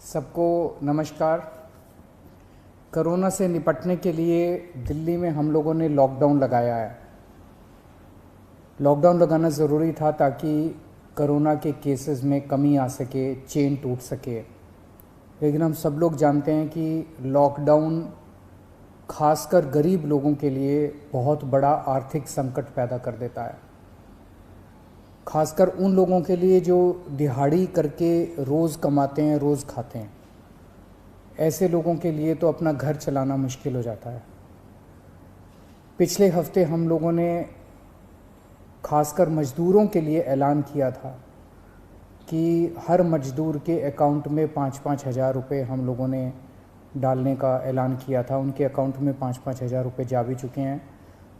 सबको नमस्कार। कोरोना से निपटने के लिए दिल्ली में हम लोगों ने लॉकडाउन लगाया है। लॉकडाउन लगाना ज़रूरी था ताकि कोरोना के केसेस में कमी आ सके, चेन टूट सके। लेकिन हम सब लोग जानते हैं कि लॉकडाउन खासकर गरीब लोगों के लिए बहुत बड़ा आर्थिक संकट पैदा कर देता है, खासकर उन लोगों के लिए जो दिहाड़ी करके रोज़ कमाते हैं, रोज़ खाते हैं। ऐसे लोगों के लिए तो अपना घर चलाना मुश्किल हो जाता है। पिछले हफ्ते हम लोगों ने खासकर मज़दूरों के लिए ऐलान किया था कि हर मज़दूर के अकाउंट में 5-5 हज़ार रुपये हम लोगों ने डालने का ऐलान किया था। उनके अकाउंट में 5-5 हज़ार रुपये जा भी चुके हैं।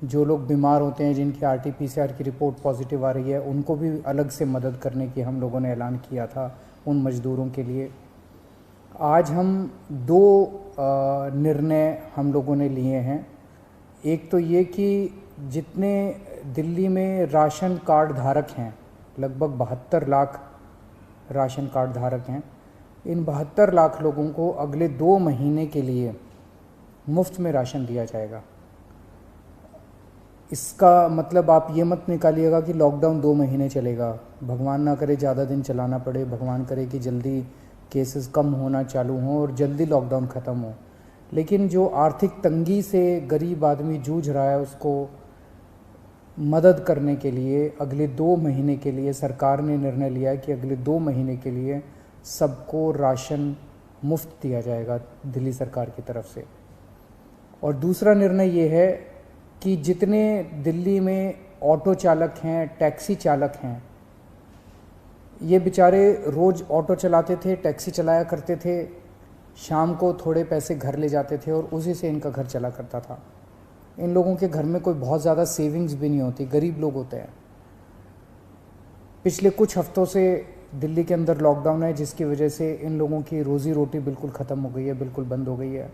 जो लोग बीमार होते हैं, जिनकी RT-PCR की रिपोर्ट पॉजिटिव आ रही है, उनको भी अलग से मदद करने की हम लोगों ने ऐलान किया था उन मज़दूरों के लिए। आज हम दो निर्णय हम लोगों ने लिए हैं। एक तो ये कि जितने दिल्ली में राशन कार्ड धारक हैं, लगभग 72 लाख राशन कार्ड धारक हैं, इन 72 लाख लोगों को अगले 2 महीने के लिए मुफ्त में राशन दिया जाएगा। इसका मतलब आप ये मत निकालिएगा कि लॉकडाउन 2 महीने चलेगा। भगवान ना करे ज़्यादा दिन चलाना पड़े, भगवान करे कि जल्दी केसेस कम होना चालू हों और जल्दी लॉकडाउन ख़त्म हो। लेकिन जो आर्थिक तंगी से गरीब आदमी जूझ रहा है, उसको मदद करने के लिए अगले 2 महीने के लिए सरकार ने निर्णय लिया है कि अगले 2 महीने के लिए सबको राशन मुफ्त दिया जाएगा दिल्ली सरकार की तरफ से। और दूसरा निर्णय ये है कि जितने दिल्ली में ऑटो चालक हैं, टैक्सी चालक हैं, ये बेचारे रोज़ ऑटो चलाते थे, टैक्सी चलाया करते थे, शाम को थोड़े पैसे घर ले जाते थे और उसी से इनका घर चला करता था। इन लोगों के घर में कोई बहुत ज़्यादा सेविंग्स भी नहीं होती, गरीब लोग होते हैं। पिछले कुछ हफ्तों से दिल्ली के अंदर लॉकडाउन है, जिसकी वजह से इन लोगों की रोज़ी रोटी बिल्कुल ख़त्म हो गई है, बिल्कुल बंद हो गई है।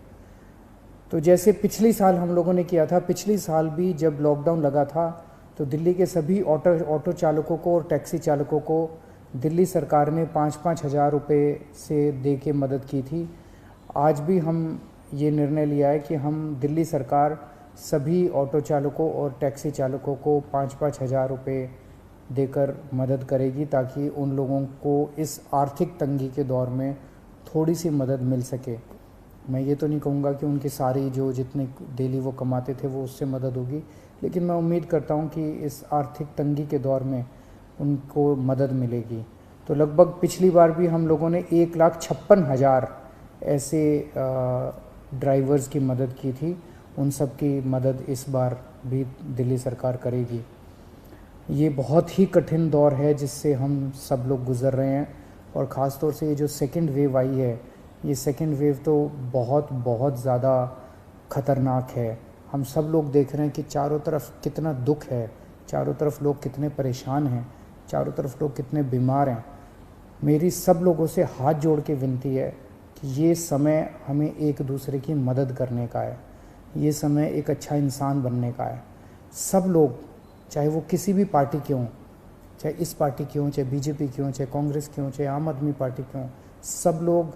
तो जैसे पिछली साल हम लोगों ने किया था, पिछली साल भी जब लॉकडाउन लगा था तो दिल्ली के सभी ऑटो चालकों को और टैक्सी चालकों को दिल्ली सरकार ने 5-5 हज़ार रुपये से दे के मदद की थी। आज भी हम ये निर्णय लिया है कि हम दिल्ली सरकार सभी ऑटो चालकों और टैक्सी चालकों को 5-5 हज़ार रुपये देकर मदद करेगी, ताकि उन लोगों को इस आर्थिक तंगी के दौर में थोड़ी सी मदद मिल सके। मैं ये तो नहीं कहूँगा कि उनकी सारी जो जितने डेली वो कमाते थे वो उससे मदद होगी, लेकिन मैं उम्मीद करता हूँ कि इस आर्थिक तंगी के दौर में उनको मदद मिलेगी। तो लगभग पिछली बार भी हम लोगों ने 1,56,000 ऐसे ड्राइवर्स की मदद की थी। उन सब की मदद इस बार भी दिल्ली सरकार करेगी। ये बहुत ही कठिन दौर है जिससे हम सब लोग गुज़र रहे हैं, और ख़ास तौर से ये जो सेकंड वेव आई है, ये सेकंड वेव तो बहुत ज़्यादा ख़तरनाक है। हम सब लोग देख रहे हैं कि चारों तरफ कितना दुख है, चारों तरफ लोग कितने परेशान हैं, चारों तरफ लोग कितने बीमार हैं। मेरी सब लोगों से हाथ जोड़ के विनती है कि ये समय हमें एक दूसरे की मदद करने का है, ये समय एक अच्छा इंसान बनने का है। सब लोग, चाहे वो किसी भी पार्टी के हों, चाहे इस पार्टी के हों, चाहे BJP के हों, चाहे कांग्रेस के हों, चाहे आम आदमी पार्टी के हों, सब लोग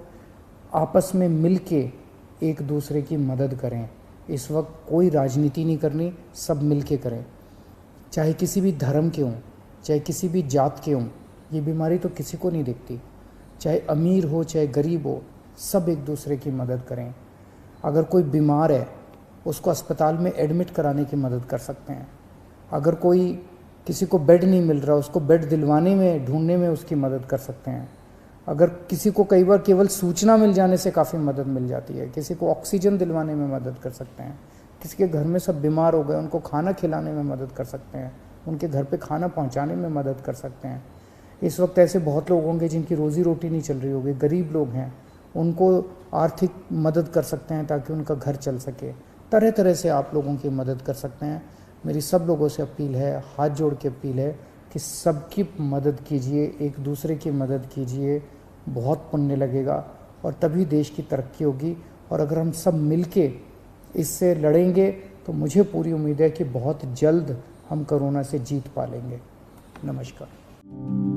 आपस में मिल के एक दूसरे की मदद करें। इस वक्त कोई राजनीति नहीं करनी, सब मिल के करें। चाहे किसी भी धर्म के हों, चाहे किसी भी जात के हों, ये बीमारी तो किसी को नहीं दिखती। चाहे अमीर हो चाहे गरीब हो, सब एक दूसरे की मदद करें। अगर कोई बीमार है, उसको अस्पताल में एडमिट कराने की मदद कर सकते हैं। अगर कोई किसी को बेड नहीं मिल रहा, उसको बेड दिलवाने में, ढूंढने में उसकी मदद कर सकते हैं। अगर किसी को कई बार केवल सूचना मिल जाने से काफ़ी मदद मिल जाती है, किसी को ऑक्सीजन दिलवाने में मदद कर सकते हैं। किसी के घर में सब बीमार हो गए, उनको खाना खिलाने में मदद कर सकते हैं, उनके घर पे खाना पहुंचाने में मदद कर सकते हैं। इस वक्त ऐसे बहुत लोग होंगे जिनकी रोज़ी रोटी नहीं चल रही होगी, गरीब लोग हैं, उनको आर्थिक मदद कर सकते हैं ताकि उनका घर चल सके। तरह तरह से आप लोगों की मदद कर सकते हैं। मेरी सब लोगों से अपील है, हाथ जोड़ के अपील है कि सबकी मदद कीजिए, एक दूसरे की मदद कीजिए। बहुत पुण्य लगेगा और तभी देश की तरक्की होगी। और अगर हम सब मिलके इससे लड़ेंगे तो मुझे पूरी उम्मीद है कि बहुत जल्द हम कोरोना से जीत पा लेंगे। नमस्कार।